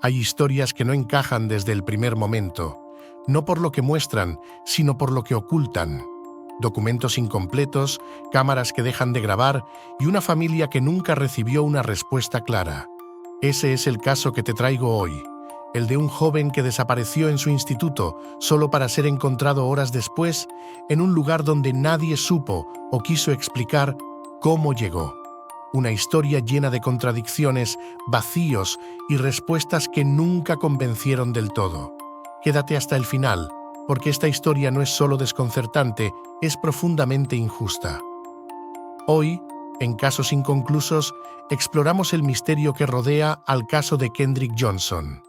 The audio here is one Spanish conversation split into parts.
Hay historias que no encajan desde el primer momento, no por lo que muestran, sino por lo que ocultan. Documentos incompletos, cámaras que dejan de grabar y una familia que nunca recibió una respuesta clara. Ese es el caso que te traigo hoy, el de un joven que desapareció en su instituto solo para ser encontrado horas después en un lugar donde nadie supo o quiso explicar cómo llegó. Una historia llena de contradicciones, vacíos y respuestas que nunca convencieron del todo. Quédate hasta el final, porque esta historia no es solo desconcertante, es profundamente injusta. Hoy, en Casos Inconclusos, exploramos el misterio que rodea al caso de Kendrick Johnson.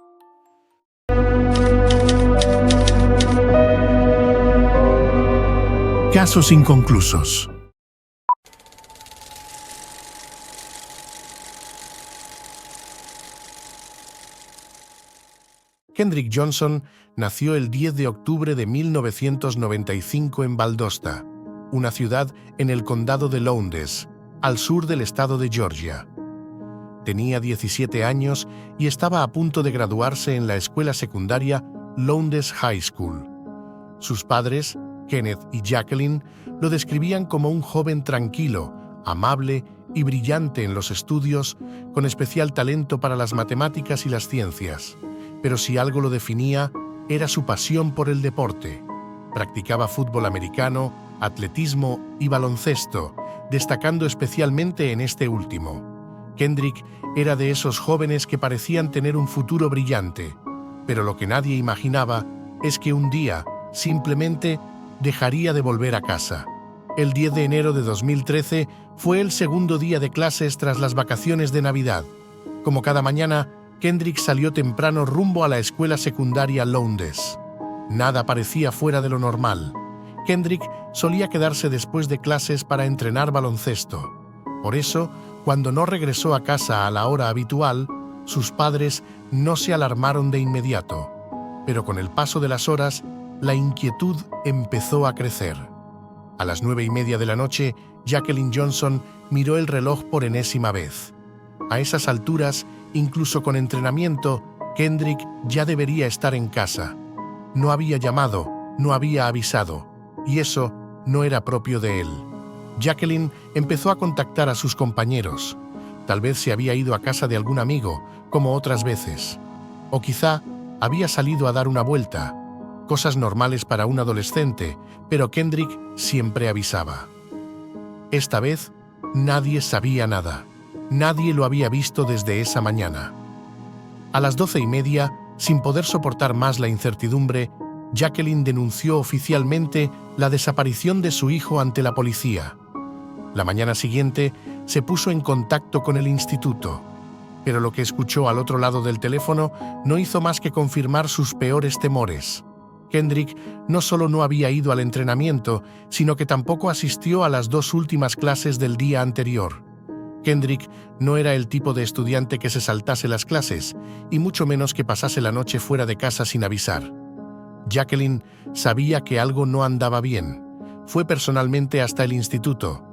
Casos inconclusos. Kendrick Johnson nació el 10 de octubre de 1995 en Valdosta, una ciudad en el condado de Lowndes, al sur del estado de Georgia. Tenía 17 años y estaba a punto de graduarse en la escuela secundaria Lowndes High School. Sus padres, Kenneth y Jacqueline, lo describían como un joven tranquilo, amable y brillante en los estudios, con especial talento para las matemáticas y las ciencias. Pero si algo lo definía, era su pasión por el deporte. Practicaba fútbol americano, atletismo y baloncesto, destacando especialmente en este último. Kendrick era de esos jóvenes que parecían tener un futuro brillante, pero lo que nadie imaginaba es que un día, simplemente, dejaría de volver a casa. El 10 de enero de 2013 fue el segundo día de clases tras las vacaciones de Navidad. Como cada mañana, Kendrick salió temprano rumbo a la escuela secundaria Lowndes. Nada parecía fuera de lo normal. Kendrick solía quedarse después de clases para entrenar baloncesto. Por eso, cuando no regresó a casa a la hora habitual, sus padres no se alarmaron de inmediato. Pero con el paso de las horas, la inquietud empezó a crecer. A las 9:30 de la noche, Jacqueline Johnson miró el reloj por enésima vez. A esas alturas, incluso con entrenamiento, Kendrick ya debería estar en casa. No había llamado, no había avisado, y eso no era propio de él. Jacqueline empezó a contactar a sus compañeros. Tal vez se había ido a casa de algún amigo, como otras veces. O quizá había salido a dar una vuelta. Cosas normales para un adolescente, pero Kendrick siempre avisaba. Esta vez, nadie sabía nada. Nadie lo había visto desde esa mañana. A las 12:30, sin poder soportar más la incertidumbre, Jacqueline denunció oficialmente la desaparición de su hijo ante la policía. La mañana siguiente, se puso en contacto con el instituto, pero lo que escuchó al otro lado del teléfono no hizo más que confirmar sus peores temores. Kendrick no solo no había ido al entrenamiento, sino que tampoco asistió a las 2 últimas clases del día anterior. Kendrick no era el tipo de estudiante que se saltase las clases, y mucho menos que pasase la noche fuera de casa sin avisar. Jacqueline sabía que algo no andaba bien. Fue personalmente hasta el instituto.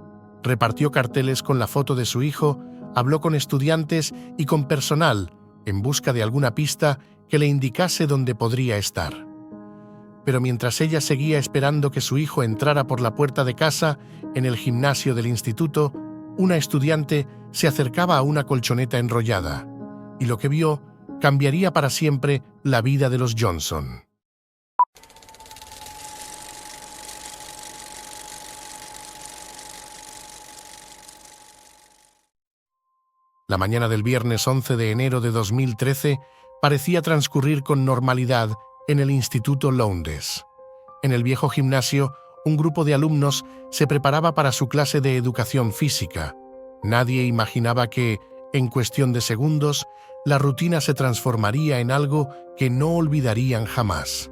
Repartió carteles con la foto de su hijo, habló con estudiantes y con personal en busca de alguna pista que le indicase dónde podría estar. Pero mientras ella seguía esperando que su hijo entrara por la puerta de casa, en el gimnasio del instituto, una estudiante se acercaba a una colchoneta enrollada, y lo que vio cambiaría para siempre la vida de los Johnson. La mañana del viernes 11 de enero de 2013 parecía transcurrir con normalidad en el Instituto Lowndes. En el viejo gimnasio, un grupo de alumnos se preparaba para su clase de educación física. Nadie imaginaba que, en cuestión de segundos, la rutina se transformaría en algo que no olvidarían jamás.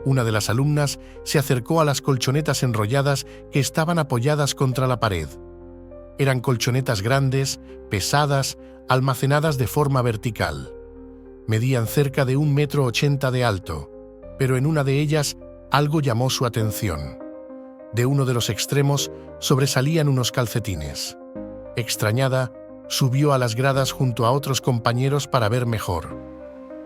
Una de las alumnas se acercó a las colchonetas enrolladas que estaban apoyadas contra la pared. Eran colchonetas grandes, pesadas, almacenadas de forma vertical. Medían cerca de 1,80 m de alto, pero en una de ellas algo llamó su atención. De uno de los extremos sobresalían unos calcetines. Extrañada, subió a las gradas junto a otros compañeros para ver mejor.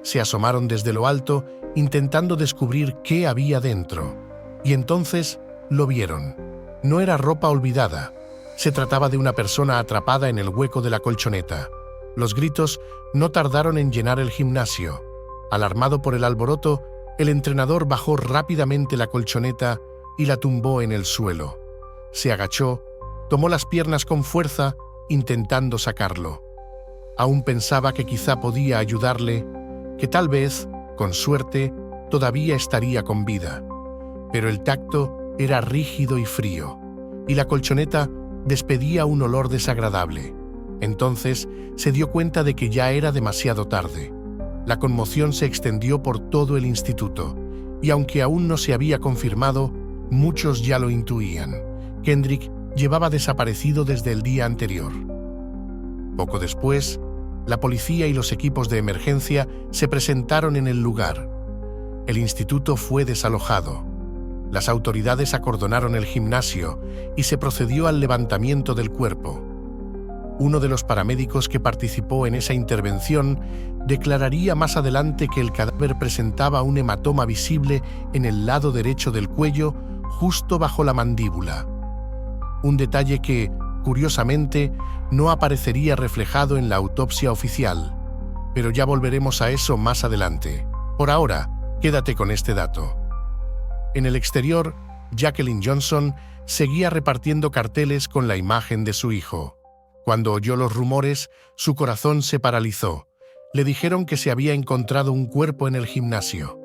Se asomaron desde lo alto, intentando descubrir qué había dentro. Y entonces lo vieron. No era ropa olvidada. Se trataba de una persona atrapada en el hueco de la colchoneta. Los gritos no tardaron en llenar el gimnasio. Alarmado por el alboroto, el entrenador bajó rápidamente la colchoneta y la tumbó en el suelo. Se agachó, tomó las piernas con fuerza, intentando sacarlo. Aún pensaba que quizá podía ayudarle, que tal vez, con suerte, todavía estaría con vida. Pero el tacto era rígido y frío, y la colchoneta despedía un olor desagradable. Entonces se dio cuenta de que ya era demasiado tarde. La conmoción se extendió por todo el instituto, y aunque aún no se había confirmado, muchos ya lo intuían. Kendrick llevaba desaparecido desde el día anterior. Poco después, la policía y los equipos de emergencia se presentaron en el lugar. El instituto fue desalojado. Las autoridades acordonaron el gimnasio y se procedió al levantamiento del cuerpo. Uno de los paramédicos que participó en esa intervención declararía más adelante que el cadáver presentaba un hematoma visible en el lado derecho del cuello, justo bajo la mandíbula. Un detalle que, curiosamente, no aparecería reflejado en la autopsia oficial. Pero ya volveremos a eso más adelante. Por ahora, quédate con este dato. En el exterior, Jacqueline Johnson seguía repartiendo carteles con la imagen de su hijo. Cuando oyó los rumores, su corazón se paralizó. Le dijeron que se había encontrado un cuerpo en el gimnasio.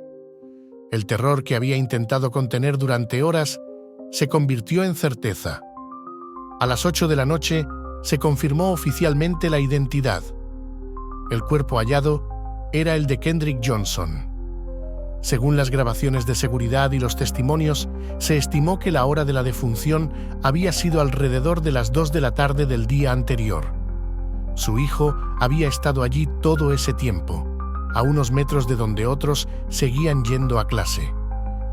El terror que había intentado contener durante horas se convirtió en certeza. A las 8 de la noche se confirmó oficialmente la identidad. El cuerpo hallado era el de Kendrick Johnson. Según las grabaciones de seguridad y los testimonios, se estimó que la hora de la defunción había sido alrededor de las 2 de la tarde del día anterior. Su hijo había estado allí todo ese tiempo, a unos metros de donde otros seguían yendo a clase.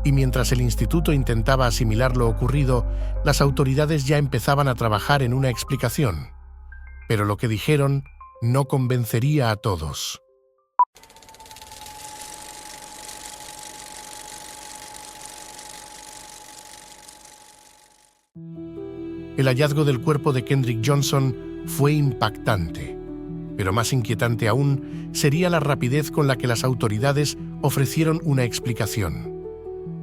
Y mientras el instituto intentaba asimilar lo ocurrido, las autoridades ya empezaban a trabajar en una explicación. Pero lo que dijeron no convencería a todos. El hallazgo del cuerpo de Kendrick Johnson fue impactante, pero más inquietante aún sería la rapidez con la que las autoridades ofrecieron una explicación.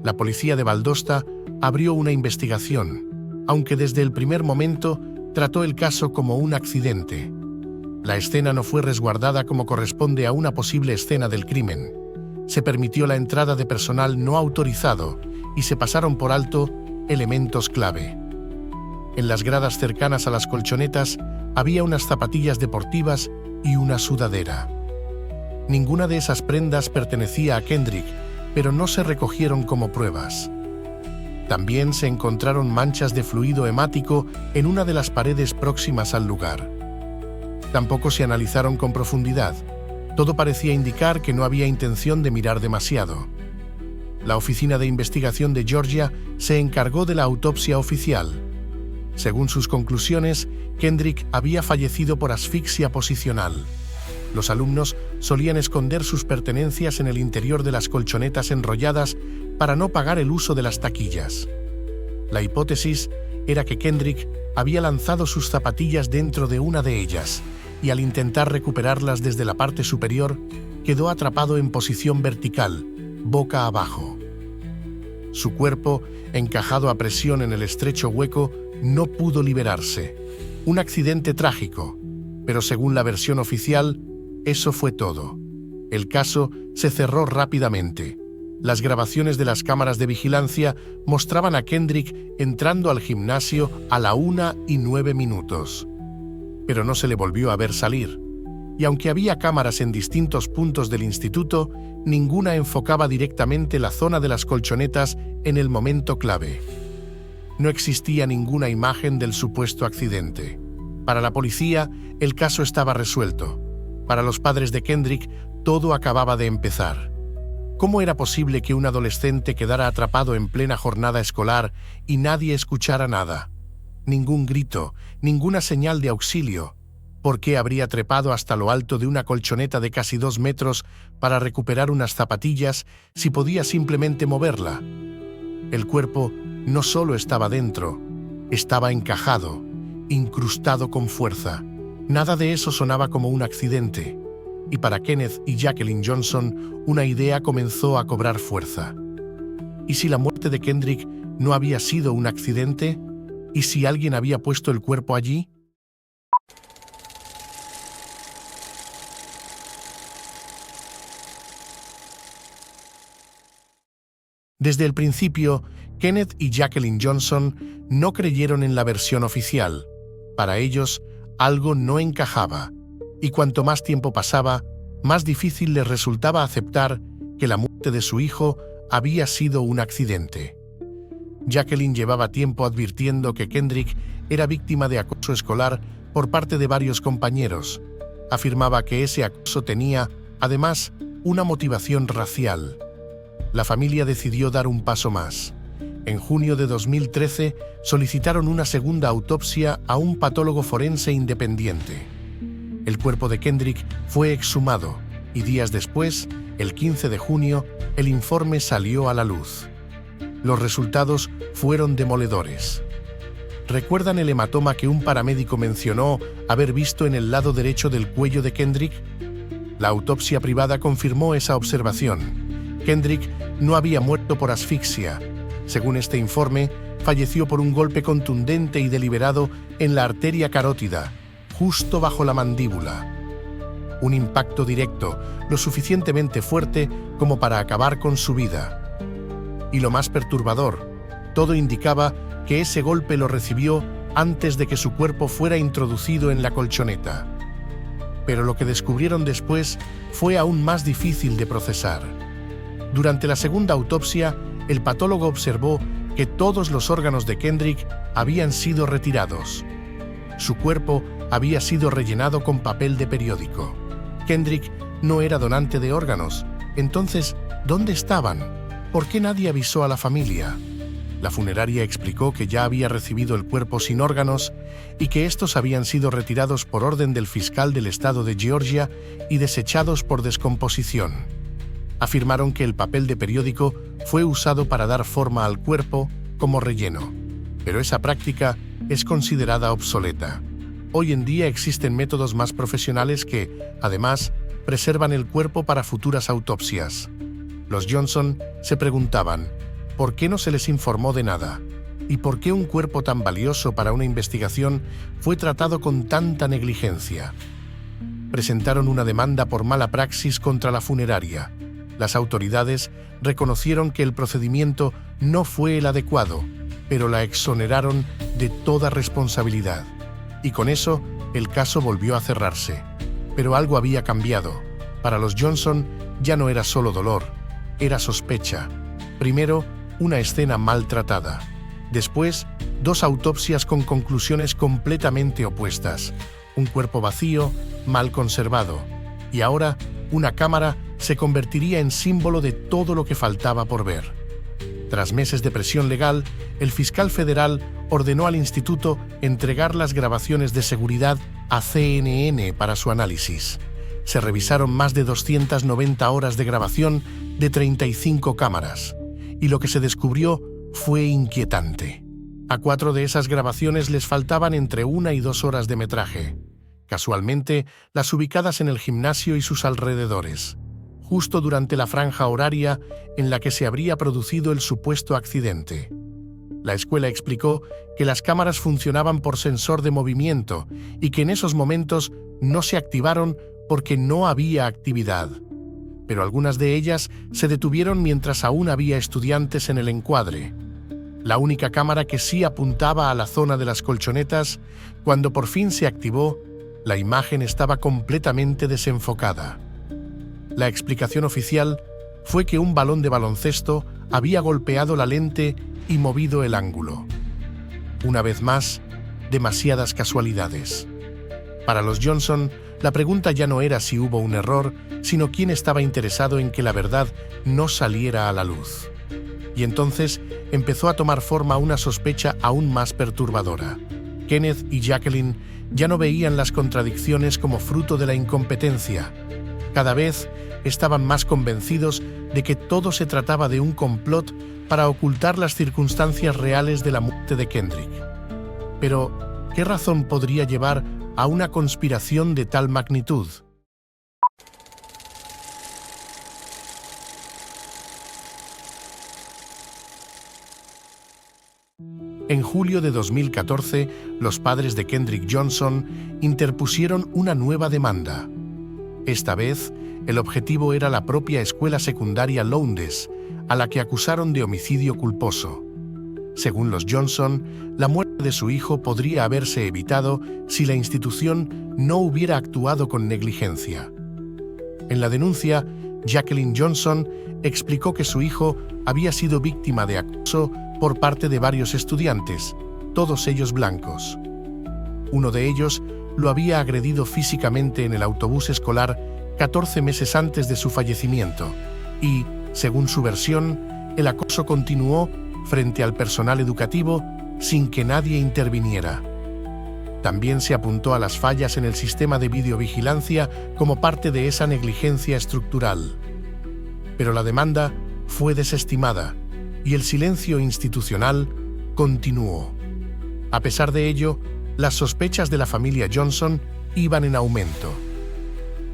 La policía de Valdosta abrió una investigación, aunque desde el primer momento trató el caso como un accidente. La escena no fue resguardada como corresponde a una posible escena del crimen. Se permitió la entrada de personal no autorizado y se pasaron por alto elementos clave. En las gradas cercanas a las colchonetas había unas zapatillas deportivas y una sudadera. Ninguna de esas prendas pertenecía a Kendrick, pero no se recogieron como pruebas. También se encontraron manchas de fluido hemático en una de las paredes próximas al lugar. Tampoco se analizaron con profundidad. Todo parecía indicar que no había intención de mirar demasiado. La Oficina de Investigación de Georgia se encargó de la autopsia oficial. Según sus conclusiones, Kendrick había fallecido por asfixia posicional. Los alumnos solían esconder sus pertenencias en el interior de las colchonetas enrolladas para no pagar el uso de las taquillas. La hipótesis era que Kendrick había lanzado sus zapatillas dentro de una de ellas y al intentar recuperarlas desde la parte superior, quedó atrapado en posición vertical, boca abajo. Su cuerpo, encajado a presión en el estrecho hueco, no pudo liberarse. Un accidente trágico, pero según la versión oficial, eso fue todo. El caso se cerró rápidamente. Las grabaciones de las cámaras de vigilancia mostraban a Kendrick entrando al gimnasio a la 1:09. Pero no se le volvió a ver salir. Y aunque había cámaras en distintos puntos del instituto, ninguna enfocaba directamente la zona de las colchonetas en el momento clave. No existía ninguna imagen del supuesto accidente. Para la policía, el caso estaba resuelto. Para los padres de Kendrick, todo acababa de empezar. ¿Cómo era posible que un adolescente quedara atrapado en plena jornada escolar y nadie escuchara nada? Ningún grito, ninguna señal de auxilio. ¿Por qué habría trepado hasta lo alto de una colchoneta de casi 2 metros para recuperar unas zapatillas si podía simplemente moverla? El cuerpo no solo estaba dentro, estaba encajado, incrustado con fuerza. Nada de eso sonaba como un accidente. Y para Kenneth y Jacqueline Johnson, una idea comenzó a cobrar fuerza. ¿Y si la muerte de Kendrick no había sido un accidente? ¿Y si alguien había puesto el cuerpo allí? Desde el principio, Kenneth y Jacqueline Johnson no creyeron en la versión oficial. Para ellos, algo no encajaba, y cuanto más tiempo pasaba, más difícil les resultaba aceptar que la muerte de su hijo había sido un accidente. Jacqueline llevaba tiempo advirtiendo que Kendrick era víctima de acoso escolar por parte de varios compañeros. Afirmaba que ese acoso tenía, además, una motivación racial. La familia decidió dar un paso más. En junio de 2013 solicitaron una segunda autopsia a un patólogo forense independiente. El cuerpo de Kendrick fue exhumado y días después, el 15 de junio, el informe salió a la luz. Los resultados fueron demoledores. ¿Recuerdan el hematoma que un paramédico mencionó haber visto en el lado derecho del cuello de Kendrick? La autopsia privada confirmó esa observación. Kendrick no había muerto por asfixia. Según este informe, falleció por un golpe contundente y deliberado en la arteria carótida, justo bajo la mandíbula. Un impacto directo, lo suficientemente fuerte como para acabar con su vida. Y lo más perturbador, todo indicaba que ese golpe lo recibió antes de que su cuerpo fuera introducido en la colchoneta. Pero lo que descubrieron después fue aún más difícil de procesar. Durante la segunda autopsia, el patólogo observó que todos los órganos de Kendrick habían sido retirados. Su cuerpo había sido rellenado con papel de periódico. Kendrick no era donante de órganos. Entonces, ¿dónde estaban? ¿Por qué nadie avisó a la familia? La funeraria explicó que ya había recibido el cuerpo sin órganos y que estos habían sido retirados por orden del fiscal del estado de Georgia y desechados por descomposición. Afirmaron que el papel de periódico fue usado para dar forma al cuerpo como relleno, pero esa práctica es considerada obsoleta. Hoy en día existen métodos más profesionales que, además, preservan el cuerpo para futuras autopsias. Los Johnson se preguntaban, ¿por qué no se les informó de nada? ¿Y por qué un cuerpo tan valioso para una investigación fue tratado con tanta negligencia? Presentaron una demanda por mala praxis contra la funeraria. Las autoridades reconocieron que el procedimiento no fue el adecuado, pero la exoneraron de toda responsabilidad. Y con eso, el caso volvió a cerrarse. Pero algo había cambiado. Para los Johnson ya no era solo dolor, era sospecha. Primero, una escena maltratada. Después, 2 autopsias con conclusiones completamente opuestas. Un cuerpo vacío, mal conservado. Y ahora, una cámara se convertiría en símbolo de todo lo que faltaba por ver. Tras meses de presión legal, el fiscal federal ordenó al instituto entregar las grabaciones de seguridad a CNN para su análisis. Se revisaron más de 290 horas de grabación de 35 cámaras, y lo que se descubrió fue inquietante. A 4 de esas grabaciones les faltaban entre 1 y 2 horas de metraje, casualmente las ubicadas en el gimnasio y sus alrededores, justo durante la franja horaria en la que se habría producido el supuesto accidente. La escuela explicó que las cámaras funcionaban por sensor de movimiento y que en esos momentos no se activaron porque no había actividad. Pero algunas de ellas se detuvieron mientras aún había estudiantes en el encuadre. La única cámara que sí apuntaba a la zona de las colchonetas, cuando por fin se activó, la imagen estaba completamente desenfocada. La explicación oficial fue que un balón de baloncesto había golpeado la lente y movido el ángulo. Una vez más, demasiadas casualidades. Para los Johnson, la pregunta ya no era si hubo un error, sino quién estaba interesado en que la verdad no saliera a la luz. Y entonces empezó a tomar forma una sospecha aún más perturbadora. Kenneth y Jacqueline ya no veían las contradicciones como fruto de la incompetencia. Cada vez estaban más convencidos de que todo se trataba de un complot para ocultar las circunstancias reales de la muerte de Kendrick. Pero, ¿qué razón podría llevar a una conspiración de tal magnitud? En julio de 2014, los padres de Kendrick Johnson interpusieron una nueva demanda. Esta vez, el objetivo era la propia escuela secundaria Lowndes, a la que acusaron de homicidio culposo. Según los Johnson, la muerte de su hijo podría haberse evitado si la institución no hubiera actuado con negligencia. En la denuncia, Jacqueline Johnson explicó que su hijo había sido víctima de acoso por parte de varios estudiantes, todos ellos blancos. Uno de ellos lo había agredido físicamente en el autobús escolar 14 meses antes de su fallecimiento y, según su versión, el acoso continuó frente al personal educativo sin que nadie interviniera. También se apuntó a las fallas en el sistema de videovigilancia como parte de esa negligencia estructural. Pero la demanda fue desestimada y el silencio institucional continuó. A pesar de ello, las sospechas de la familia Johnson iban en aumento.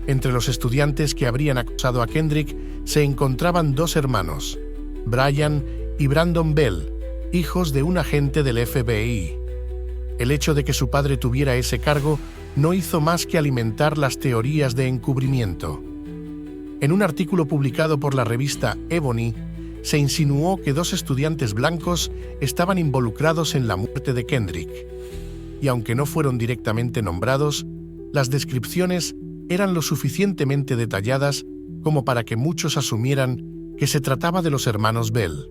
Entre los estudiantes que habrían acusado a Kendrick se encontraban dos hermanos, Brian y Brandon Bell, hijos de un agente del FBI. El hecho de que su padre tuviera ese cargo no hizo más que alimentar las teorías de encubrimiento. En un artículo publicado por la revista Ebony, se insinuó que dos estudiantes blancos estaban involucrados en la muerte de Kendrick. Y aunque no fueron directamente nombrados, las descripciones eran lo suficientemente detalladas como para que muchos asumieran que se trataba de los hermanos Bell.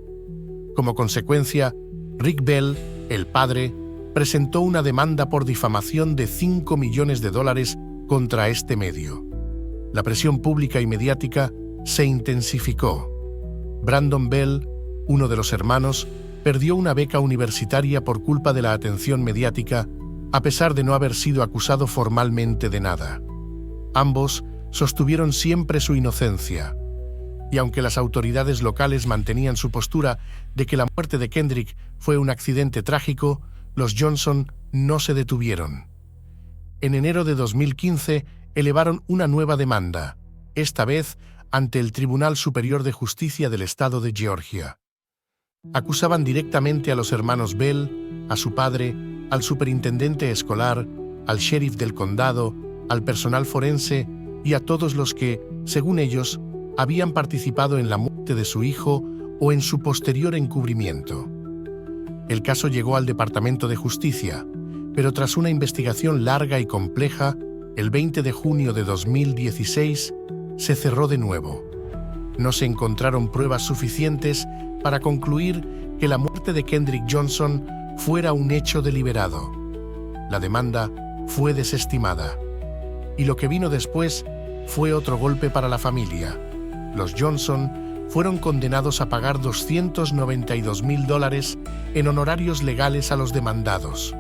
Como consecuencia, Rick Bell, el padre, presentó una demanda por difamación de $5 millones contra este medio. La presión pública y mediática se intensificó. Brandon Bell, uno de los hermanos, perdió una beca universitaria por culpa de la atención mediática, a pesar de no haber sido acusado formalmente de nada. Ambos sostuvieron siempre su inocencia. Y aunque las autoridades locales mantenían su postura de que la muerte de Kendrick fue un accidente trágico, los Johnson no se detuvieron. En enero de 2015 elevaron una nueva demanda, esta vez ante el Tribunal Superior de Justicia del Estado de Georgia. Acusaban directamente a los hermanos Bell, a su padre, al superintendente escolar, al sheriff del condado, al personal forense y a todos los que, según ellos, habían participado en la muerte de su hijo o en su posterior encubrimiento. El caso llegó al Departamento de Justicia, pero tras una investigación larga y compleja, el 20 de junio de 2016, se cerró de nuevo. No se encontraron pruebas suficientes para concluir que la muerte de Kendrick Johnson fuera un hecho deliberado. La demanda fue desestimada. Y lo que vino después fue otro golpe para la familia. Los Johnson fueron condenados a pagar $292,000 en honorarios legales a los demandados.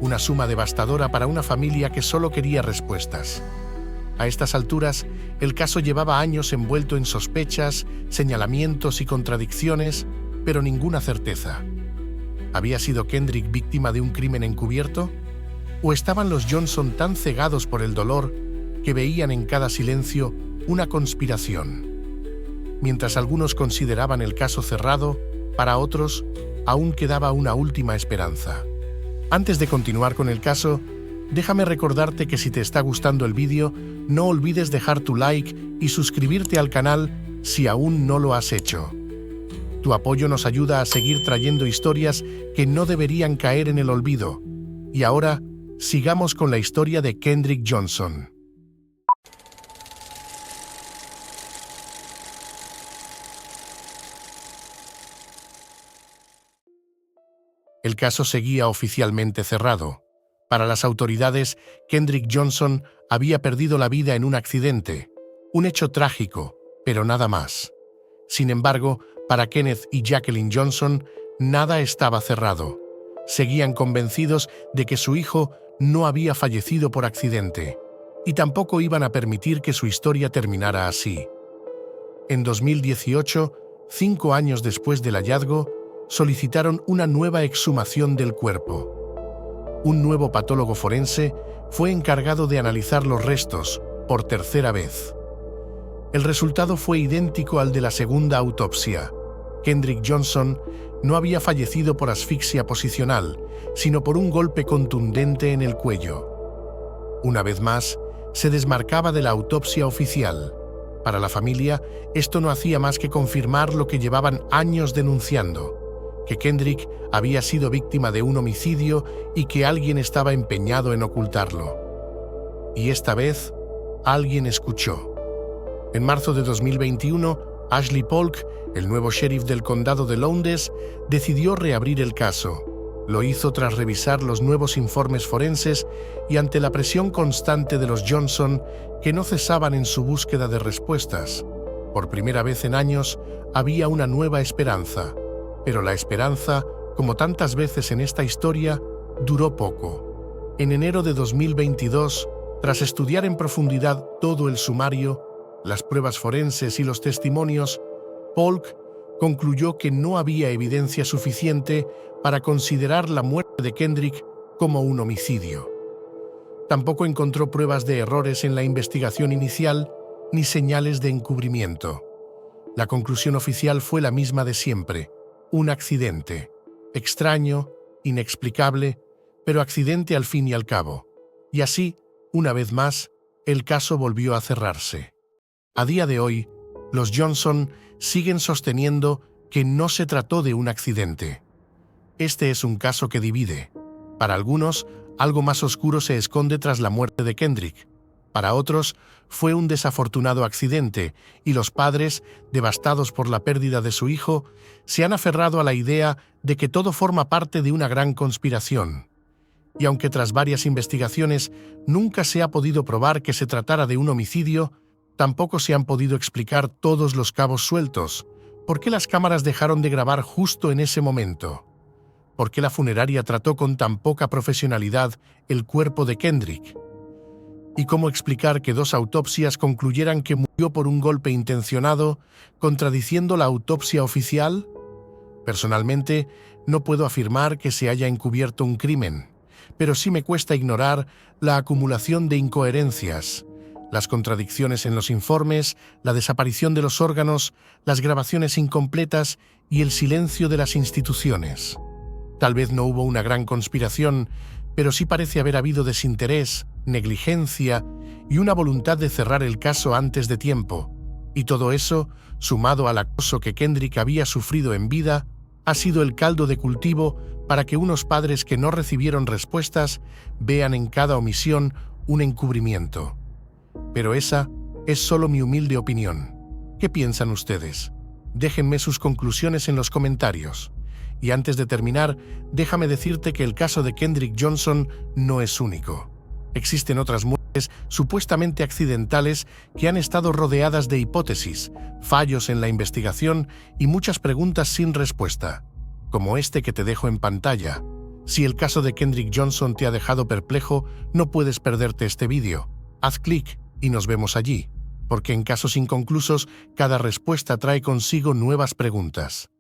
Una suma devastadora para una familia que solo quería respuestas. A estas alturas, el caso llevaba años envuelto en sospechas, señalamientos y contradicciones, pero ninguna certeza. ¿Había sido Kendrick víctima de un crimen encubierto? ¿O estaban los Johnson tan cegados por el dolor que veían en cada silencio una conspiración? Mientras algunos consideraban el caso cerrado, para otros aún quedaba una última esperanza. Antes de continuar con el caso, déjame recordarte que si te está gustando el vídeo, no olvides dejar tu like y suscribirte al canal si aún no lo has hecho. Tu apoyo nos ayuda a seguir trayendo historias que no deberían caer en el olvido. Y ahora, sigamos con la historia de Kendrick Johnson. El caso seguía oficialmente cerrado. Para las autoridades, Kendrick Johnson había perdido la vida en un accidente, un hecho trágico, pero nada más. Sin embargo, para Kenneth y Jacqueline Johnson, nada estaba cerrado. Seguían convencidos de que su hijo no había fallecido por accidente, y tampoco iban a permitir que su historia terminara así. En 2018, 5 años después del hallazgo, solicitaron una nueva exhumación del cuerpo. Un nuevo patólogo forense fue encargado de analizar los restos, por tercera vez. El resultado fue idéntico al de la segunda autopsia. Kendrick Johnson no había fallecido por asfixia posicional, sino por un golpe contundente en el cuello. Una vez más, se desmarcaba de la autopsia oficial. Para la familia, esto no hacía más que confirmar lo que llevaban años denunciando: que Kendrick había sido víctima de un homicidio y que alguien estaba empeñado en ocultarlo. Y esta vez, alguien escuchó. En marzo de 2021, Ashley Polk, el nuevo sheriff del condado de Lowndes, decidió reabrir el caso. Lo hizo tras revisar los nuevos informes forenses y ante la presión constante de los Johnson, que no cesaban en su búsqueda de respuestas. Por primera vez en años, había una nueva esperanza. Pero la esperanza, como tantas veces en esta historia, duró poco. En enero de 2022, tras estudiar en profundidad todo el sumario, las pruebas forenses y los testimonios, Polk concluyó que no había evidencia suficiente para considerar la muerte de Kendrick como un homicidio. Tampoco encontró pruebas de errores en la investigación inicial ni señales de encubrimiento. La conclusión oficial fue la misma de siempre: un accidente. Extraño, inexplicable, pero accidente al fin y al cabo. Y así, una vez más, el caso volvió a cerrarse. A día de hoy, los Johnson siguen sosteniendo que no se trató de un accidente. Este es un caso que divide. Para algunos, algo más oscuro se esconde tras la muerte de Kendrick. Para otros, fue un desafortunado accidente y los padres, devastados por la pérdida de su hijo, se han aferrado a la idea de que todo forma parte de una gran conspiración. Y aunque tras varias investigaciones nunca se ha podido probar que se tratara de un homicidio, tampoco se han podido explicar todos los cabos sueltos. ¿Por qué las cámaras dejaron de grabar justo en ese momento? ¿Por qué la funeraria trató con tan poca profesionalidad el cuerpo de Kendrick? ¿Y cómo explicar que 2 autopsias concluyeran que murió por un golpe intencionado, contradiciendo la autopsia oficial? Personalmente, no puedo afirmar que se haya encubierto un crimen, pero sí me cuesta ignorar la acumulación de incoherencias, las contradicciones en los informes, la desaparición de los órganos, las grabaciones incompletas y el silencio de las instituciones. Tal vez no hubo una gran conspiración, pero sí parece haber habido desinterés, negligencia y una voluntad de cerrar el caso antes de tiempo. Y todo eso, sumado al acoso que Kendrick había sufrido en vida, ha sido el caldo de cultivo para que unos padres que no recibieron respuestas vean en cada omisión un encubrimiento. Pero esa es solo mi humilde opinión. ¿Qué piensan ustedes? Déjenme sus conclusiones en los comentarios. Y antes de terminar, déjame decirte que el caso de Kendrick Johnson no es único. Existen otras muertes supuestamente accidentales que han estado rodeadas de hipótesis, fallos en la investigación y muchas preguntas sin respuesta, como este que te dejo en pantalla. Si el caso de Kendrick Johnson te ha dejado perplejo, no puedes perderte este vídeo. Haz clic y nos vemos allí, porque en casos inconclusos, cada respuesta trae consigo nuevas preguntas.